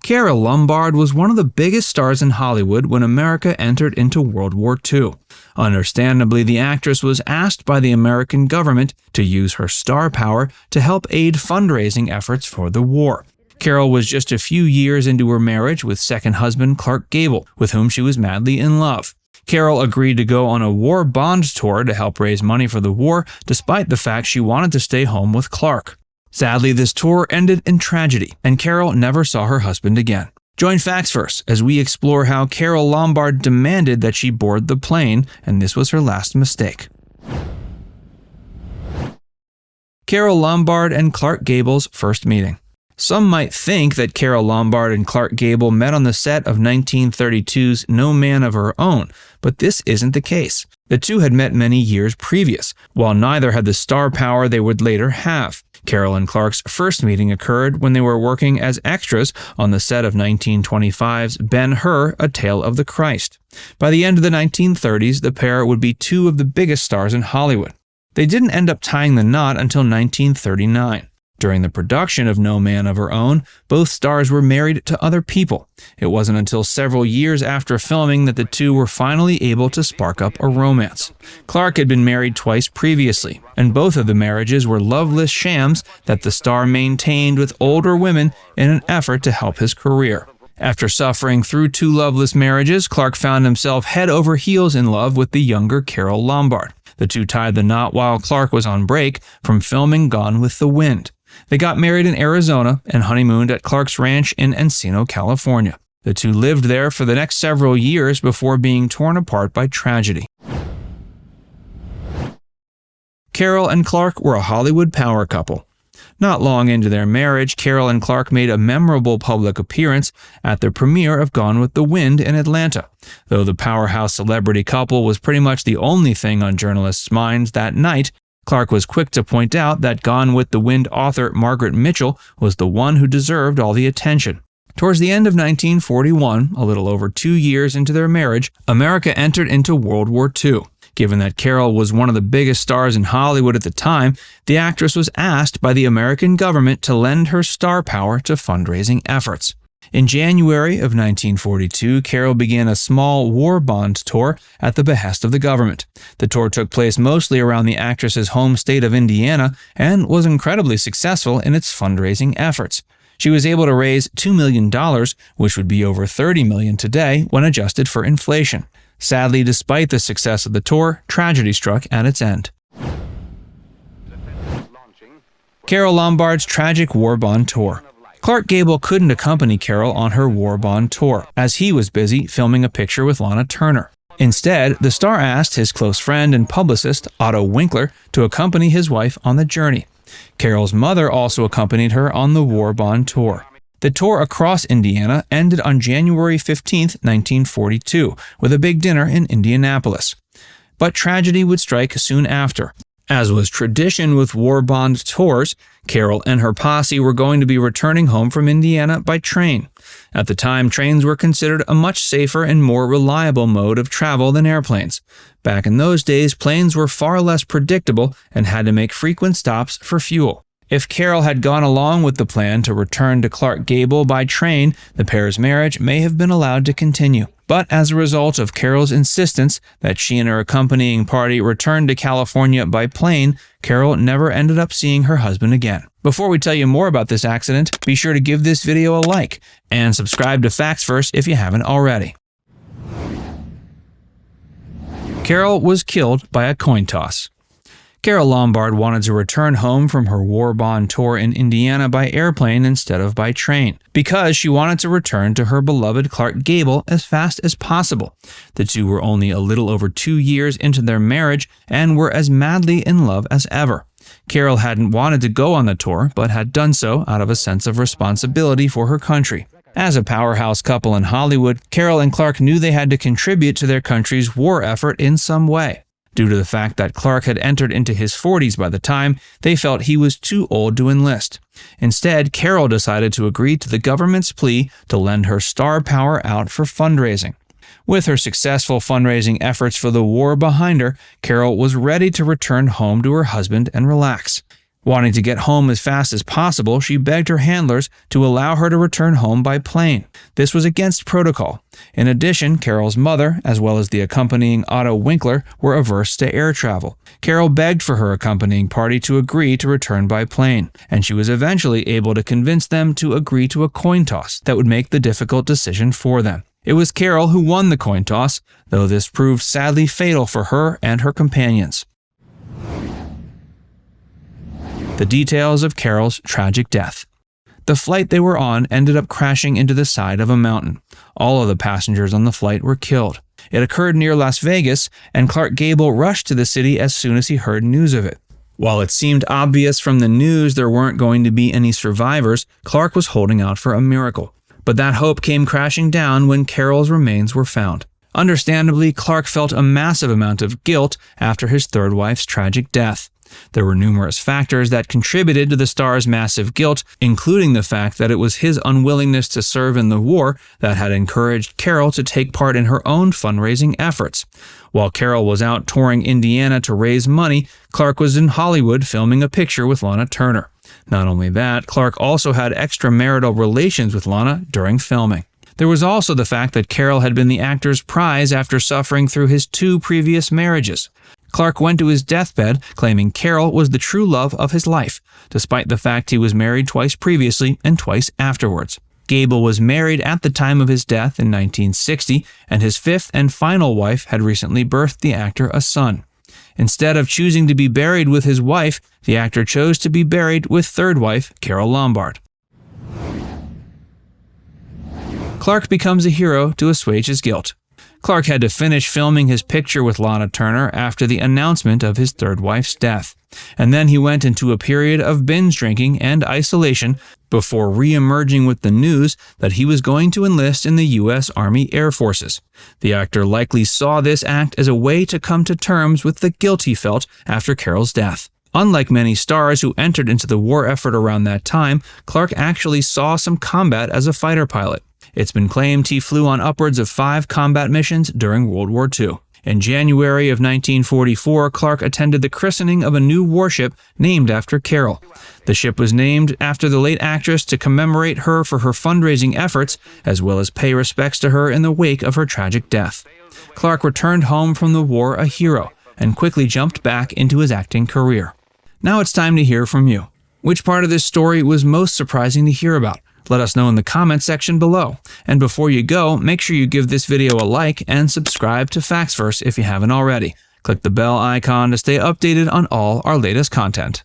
Carole Lombard was one of the biggest stars in Hollywood when America entered into World War II. Understandably, the actress was asked by the American government to use her star power to help aid fundraising efforts for the war. Carole was just a few years into her marriage with second husband Clark Gable, with whom she was madly in love. Carole agreed to go on a war bond tour to help raise money for the war, despite the fact she wanted to stay home with Clark. Sadly, this tour ended in tragedy, and Carole never saw her husband again. Join Facts First as we explore how Carole Lombard demanded that she board the plane, and this was her last mistake. Carole Lombard and Clark Gable's first meeting. Some might think that Carole Lombard and Clark Gable met on the set of 1932's No Man of Her Own, but this isn't the case. The two had met many years previous, while neither had the star power they would later have. Carole and Clark's first meeting occurred when they were working as extras on the set of 1925's Ben-Hur: A Tale of the Christ. By the end of the 1930s, the pair would be two of the biggest stars in Hollywood. They didn't end up tying the knot until 1939. During the production of No Man of Her Own, both stars were married to other people. It wasn't until several years after filming that the two were finally able to spark up a romance. Clark had been married twice previously, and both of the marriages were loveless shams that the star maintained with older women in an effort to help his career. After suffering through two loveless marriages, Clark found himself head over heels in love with the younger Carole Lombard. The two tied the knot while Clark was on break from filming Gone with the Wind. They got married in Arizona and honeymooned at Clark's ranch in Encino, California. The two lived there for the next several years before being torn apart by tragedy. Carole and Clark were a Hollywood power couple. Not long into their marriage, Carole and Clark made a memorable public appearance at the premiere of Gone with the Wind in Atlanta. Though the powerhouse celebrity couple was pretty much the only thing on journalists' minds that night, Clark was quick to point out that Gone with the Wind author Margaret Mitchell was the one who deserved all the attention. Towards the end of 1941, a little over 2 years into their marriage, America entered into World War II. Given that Carole was one of the biggest stars in Hollywood at the time, the actress was asked by the American government to lend her star power to fundraising efforts. In January of 1942, Carole began a small war bond tour at the behest of the government. The tour took place mostly around the actress's home state of Indiana and was incredibly successful in its fundraising efforts. She was able to raise $2 million, which would be over $30 million today when adjusted for inflation. Sadly, despite the success of the tour, tragedy struck at its end. Carole Lombard's tragic war bond tour. Clark Gable couldn't accompany Carole on her war bond tour, as he was busy filming a picture with Lana Turner. Instead, the star asked his close friend and publicist, Otto Winkler, to accompany his wife on the journey. Carole's mother also accompanied her on the war bond tour. The tour across Indiana ended on January 15, 1942, with a big dinner in Indianapolis. But tragedy would strike soon after. As was tradition with war bond tours, Carole and her posse were going to be returning home from Indiana by train. At the time, trains were considered a much safer and more reliable mode of travel than airplanes. Back in those days, planes were far less predictable and had to make frequent stops for fuel. If Carole had gone along with the plan to return to Clark Gable by train, the pair's marriage may have been allowed to continue. But as a result of Carole's insistence that she and her accompanying party return to California by plane, Carole never ended up seeing her husband again. Before we tell you more about this accident, be sure to give this video a like and subscribe to Facts First if you haven't already. Carole was killed by a coin toss. Carole Lombard wanted to return home from her war bond tour in Indiana by airplane instead of by train, because she wanted to return to her beloved Clark Gable as fast as possible. The two were only a little over 2 years into their marriage and were as madly in love as ever. Carole hadn't wanted to go on the tour, but had done so out of a sense of responsibility for her country. As a powerhouse couple in Hollywood, Carole and Clark knew they had to contribute to their country's war effort in some way. Due to the fact that Clark had entered into his 40s by the time, they felt he was too old to enlist. Instead, Carole decided to agree to the government's plea to lend her star power out for fundraising. With her successful fundraising efforts for the war behind her, Carole was ready to return home to her husband and relax. Wanting to get home as fast as possible, she begged her handlers to allow her to return home by plane. This was against protocol. In addition, Carole's mother, as well as the accompanying Otto Winkler, were averse to air travel. Carole begged for her accompanying party to agree to return by plane, and she was eventually able to convince them to agree to a coin toss that would make the difficult decision for them. It was Carole who won the coin toss, though this proved sadly fatal for her and her companions. The details of Carole's tragic death. The flight they were on ended up crashing into the side of a mountain. All of the passengers on the flight were killed. It occurred near Las Vegas, and Clark Gable rushed to the city as soon as he heard news of it. While it seemed obvious from the news there weren't going to be any survivors, Clark was holding out for a miracle. But that hope came crashing down when Carole's remains were found. Understandably, Clark felt a massive amount of guilt after his third wife's tragic death. There were numerous factors that contributed to the star's massive guilt, including the fact that it was his unwillingness to serve in the war that had encouraged Carole to take part in her own fundraising efforts. While Carole was out touring Indiana to raise money, Clark was in Hollywood filming a picture with Lana Turner. Not only that, Clark also had extramarital relations with Lana during filming. There was also the fact that Carole had been the actor's prize after suffering through his 2 previous marriages. Clark went to his deathbed claiming Carole was the true love of his life, despite the fact he was married twice previously and twice afterwards. Gable was married at the time of his death in 1960, and his 5th and final wife had recently birthed the actor a son. Instead of choosing to be buried with his wife, the actor chose to be buried with third wife Carole Lombard. Clark becomes a hero to assuage his guilt. Clark had to finish filming his picture with Lana Turner after the announcement of his third wife's death, and then he went into a period of binge drinking and isolation before re-emerging with the news that he was going to enlist in the U.S. Army Air Forces. The actor likely saw this act as a way to come to terms with the guilt he felt after Carole's death. Unlike many stars who entered into the war effort around that time, Clark actually saw some combat as a fighter pilot. It's been claimed he flew on upwards of 5 combat missions during World War II. In January of 1944, Clark attended the christening of a new warship named after Carole. The ship was named after the late actress to commemorate her for her fundraising efforts, as well as pay respects to her in the wake of her tragic death. Clark returned home from the war a hero, and quickly jumped back into his acting career. Now it's time to hear from you. Which part of this story was most surprising to hear about? Let us know in the comments section below. And before you go, make sure you give this video a like and subscribe to Factsverse if you haven't already. Click the bell icon to stay updated on all our latest content.